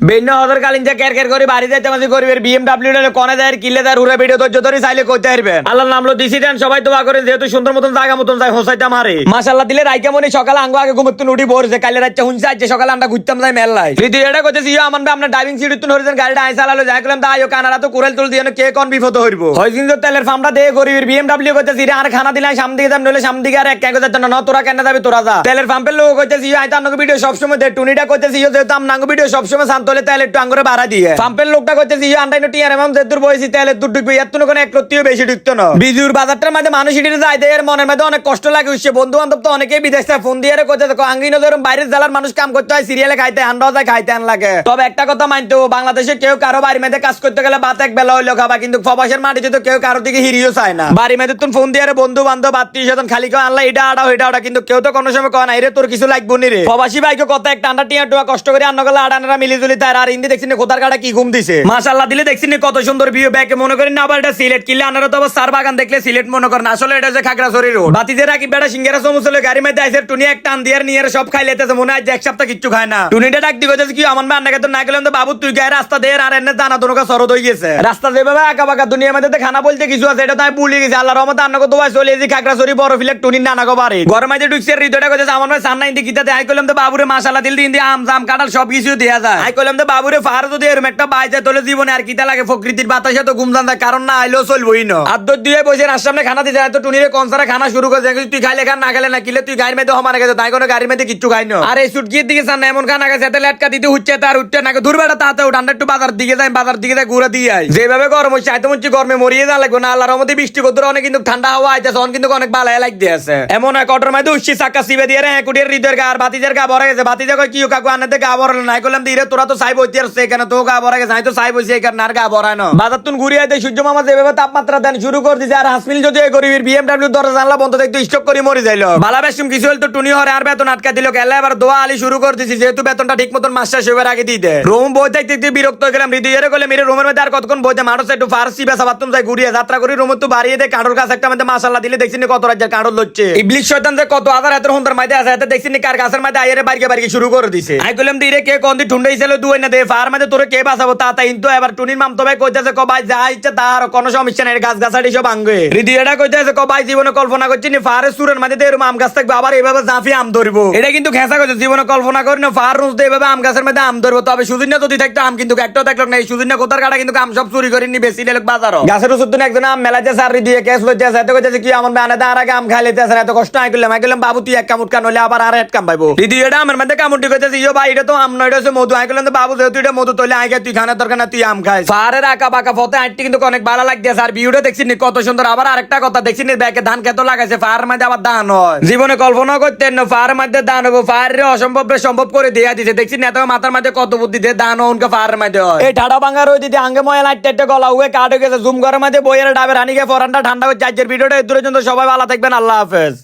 ভিন্ন হজর কালীন যে কের কের করে বাড়ি যাইতে মাঝে গরিবের বিএমডব্লিউ কোনে দেয় কিলে দেয় রুরা ভিডিও ধৈর্য ধরে চাইলে করতে পারবেন। আল্লাহর নাম লো দিছি দেন সবাই দোয়া করেন যেহেতু সুন্দর মতন জায়গা মতন যায় হোসাইটা মারে মাশাআল্লাহ দিলে রাইকা মনে সকালে আঙ্গ আগে ঘুমতুন উঠি পড়ছে কালে রাতে হুনছে আজকে সকালে আমরা ঘুরতাম যাই মেলাই রীতি এটা কইতেছি ইয়া আমার আপনার ড্রাইভিং সিট তুন হরিছেন গাড়িটা আই চালালো যাই কইলাম দা আয়ো কানারা তো কুরাল তুল দিয়ে কে কোন বিপদ হইব হয় কিন্তু তেলের ফার্মটা দে গরিবের বিএমডব্লিউ কইতেছি রে আর খানা দিলাই সামনে দিকে যাম নলে সামনে দিকে আর এক কেন যাইতো না তোরা কেন যাবে তোরা যা তেলের পাম্পের লোক কইতেছি আই তার ভিডিও সব সময় দে টুনিটা কইতেছি যেহেতু আম নাঙ্গ ভিডিও সব সময় শান্ত হলে তেল একটু আঙ্গুরে বাড়া দিয়ে পাম্পের লোকটা কইতেছি আন্ডাইনো টিয়ার এমন যে দূর বইছি তেলের দুধ ঢুকবে এত কোনো এক রত্তিও বেশি ঢুকতো না বিজুর বাজারটার মধ্যে মানুষ হিটে যায় এর মনের মধ্যে অনেক কষ্ট লাগে উঠছে বন্ধু বান্ধব তো অনেকেই বিদেশ থেকে ফোন দিয়ে কইতে দেখো আঙ্গিনো ধরুন বাইরের জেলার মানুষ কাম করতে হয় সিরিয়ালে খাইতে আন্ডাও যায় খাইতে আন লাগে তবে একটা কথা মানতে বাংলাদেশে কেউ কারো বাড়ির মধ্যে কাজ করতে গেলে বাত এক বেলা হইলো খাবা কিন্তু প্রবাসের মাটিতে তো কেউ কারো দিকে হিরিও চায় না বাড়ির মধ্যে তুমি ফোন দিয়ে বন্ধু বান্ধব আত্মীয় স্বজন খালি কেউ আনলা এটা আড়াও এটা ওটা কিন্তু কেউ তো কোনো সময় কয় না রে তোর কিছু লাগবো নি রে প্রবাসী ভাইকে কত একটা আন্ডা টিয়া টুয়া কষ্ট করে আন্ন গেলে আড়ানারা মিলি জুলি তার আর হিন্দি দেখছি খোদার কাটা কি ঘুম দিছে মাশাআল্লাহ দিলে দেখছি কত সুন্দর ভিউ ব্যাকে মনে করেন না আবার এটা সিলেট কিলে আনারা তো আবার সার বাগান দেখলে সিলেট মনে করেন আসলে এটা যে খাগড়াছড়ি রোড বাতিজে রাখি বেড়া সিঙ্গারা সমুচলে গাড়ি মধ্যে আইছে টুনি এক টান দিয়ে নিয়ে সব খাই লেতেছে মনে হয় যে এক সপ্তাহ কিচ্ছু খায় না টুনিটা ডাক দিবে কি আমার মা আন্নাকে তো না গেলাম তো বাবু তুই গায়ে রাস্তা দে আর এনে দানা দোনো সরদ হয়ে গেছে রাস্তা যেভাবে আঁকা বাঁকা দুনিয়ার মধ্যে খানা বলতে কিছু আছে এটা তাই ভুলে গেছে আল্লাহর রহমতে আন্নাকে তো চলে এসে খাগড়াছড়ি বড় ফিলেক টুনির নানা গো বাড়ি ঘরের মধ্যে ঢুকছে হৃদয়টা কইছে আমার ভাই সান্না ইন্দি কিতাতে আই কইলাম তো বাবুরে মাশাআল্লাহ দিল দিন আম জাম কাঁঠাল সব কিছু দেয়া যায় আই কইলাম তো বাবুরে ফার যদি এরকম একটা বাইজা তোলে জীবনে আর কিতা লাগে প্রকৃতির বাতাসে তো ঘুমদান দেয় কারণ না আইলেও চলবই না আদ্য দিয়ে বসে রাস্তার সামনে খানা দিতে তো টুনিরে কনসারে খানা শুরু করে তুই খাইলে খান না খেলে না কিলে তুই গাড়ির মধ্যে হমারে গেছে তাই কোনো গাড়ির মধ্যে কিচ্ছু খাই না আর এই সুটকির দিকে সামনে এমন খানা গেছে এতে লেটকা দিতে হচ্ছে তার উঠছে না ধরবেটা তাতে উঠান একটু বাজার দিকে যাই বাজার দিকে যাই ঘুরে দিয়ে আই যেভাবে গরম হচ্ছে আইতো মধ্যে গরমে মরিয়ে যা লাগবে না আল্লাহর রহমতে বৃষ্টি করতে অনেক কিন্তু ঠান্ডা হাওয়া আইতেছে অন কিন্তু অনেক ভালো লাগতে আছে এমন এক অটোর মধ্যে উচ্ছি চাক্কা সিবে দিয়ে রে কুটির হৃদয়ের গা আর বাতিজের গা ভরা গেছে বাতিজা কই কি কাকু আনাতে গা ভরল নাই কইলাম দিরে তোরা তো চাই বইতে আসছে এখানে তো গা ভরা গেছে আমি তো চাই বইছি এখানে আর গা ভরায় না বাজার তুন ঘুরিয়ে দেয় সূর্য মামা যেভাবে তাপমাত্রা দেন শুরু করে দিছে আর হাসমিল যদি গরিবের বিএমডব্লিউ দরজা জানলা বন্ধ দেখতে স্টক করে মরে যাইলো বালা বেশম কিছু হল তো টুনি হরে আর বেতন আটকা দিল গেলে এবার দোয়া আলি শুরু করে দিছি যেহেতু বেতনটা ঠিক মতন মাস শেষ হবার আগে দিয়ে দেয় রুম বই দেখতে দেখতে বিরক্ত হয়ে গেলাম হৃদয়ের গেলে মেরে রুমের মধ্যে আর কতক্ষণ বইতে মানুষ একটু ফার্সি বেসা বাতুম যাই ঘুরিয়ে যাত্রা করি রুম তো বাড়িয়ে দেয় কাঁড়োর কাছে একটা মধ্যে মাশাআল্লাহ দিলে দেখছি কত রাজ্যের কাঁড়োর লচ্ছে ইবলিশ শয়তান যে কত আদার এত হুন্দার মধ্যে আছে এতে দেখছি কার গাছের মধ্যে আইরে বাড়িয়ে বাড়িয়ে শুরু করে দিছে আই কইলাম দিরে কে কোন দি ঠুন্ডাই ছিল দুই না দে ফার মধ্যে তোরে কে বাঁচাবো তা কিন্তু এবার টুনির মাম তো ভাই কইতাছে ক ভাই যা ইচ্ছা তার কোনো সমস্যা নাই গাছ গাছাড়ি সব ভাঙবে হৃদয়টা কইতাছে ক ভাই জীবনে কল্পনা করছি নি ফারে সুরের মধ্যে এরকম আম গাছ থাকবে আবার এইভাবে জাফি আম ধরবো এটা কিন্তু খেসা কইছে জীবনে কল্পনা করি না ফার রুজ এইভাবে আম গাছের মধ্যে আম ধরবো তবে সুদিন যদি থাকতো আম কিন্তু একটাও থাকলো না এই সুদিন কোথার কাটা কিন্তু আম সব চুরি করিনি বেশি লোক বাজারও গাছের ওষুধ একজন আম মেলাতে সার দিয়ে কেস লইতে আছে এত কইতাছে কি আমার বানাতে আর আগে আম খাই লেতে আছে এত কষ্ট আই করলাম বাবু তুই এক কামুট কান হইলে আবার আর এক কাম পাইবো হৃদয়টা আমার মধ্যে কামুটি কইতাছে ইয়ো ভাই এটা তো আম নয় এটা হচ্ছে মধু আই করলাম বাবু যেহেতু এটা মধু তৈলে আগে তুই খানার দরকার না তুই আম খাই ফারের আঁকা বাঁকা ফতে আইটি কিন্তু অনেক ভালো লাগতেছে আর ভিউটা দেখছি কত সুন্দর আবার আরেকটা কথা দেখছি ব্যাগে ধান খেতে লাগাইছে ফার মধ্যে আবার ধান হয় জীবনে কল্পনা করতেন না ফার মধ্যে ধান হবো ফার অসম্ভব সম্ভব করে দেয়া দিছে দেখছি না তোমার মাথার মধ্যে কত বুদ্ধি দিয়ে ধান উনকে ফার মধ্যে হয় এই ঠাডা ভাঙা রই দিদি আঙ্গে ময়া লাইট গলা উয়ে কাটে গেছে জুম ঘরের মধ্যে বইয়ের ডাবের হানিকে ফরানটা ঠান্ডা হচ্ছে আজকের ভিডিওটা দূরের জন্য সবাই ভালো থাকবেন আল্লাহ হাফেজ।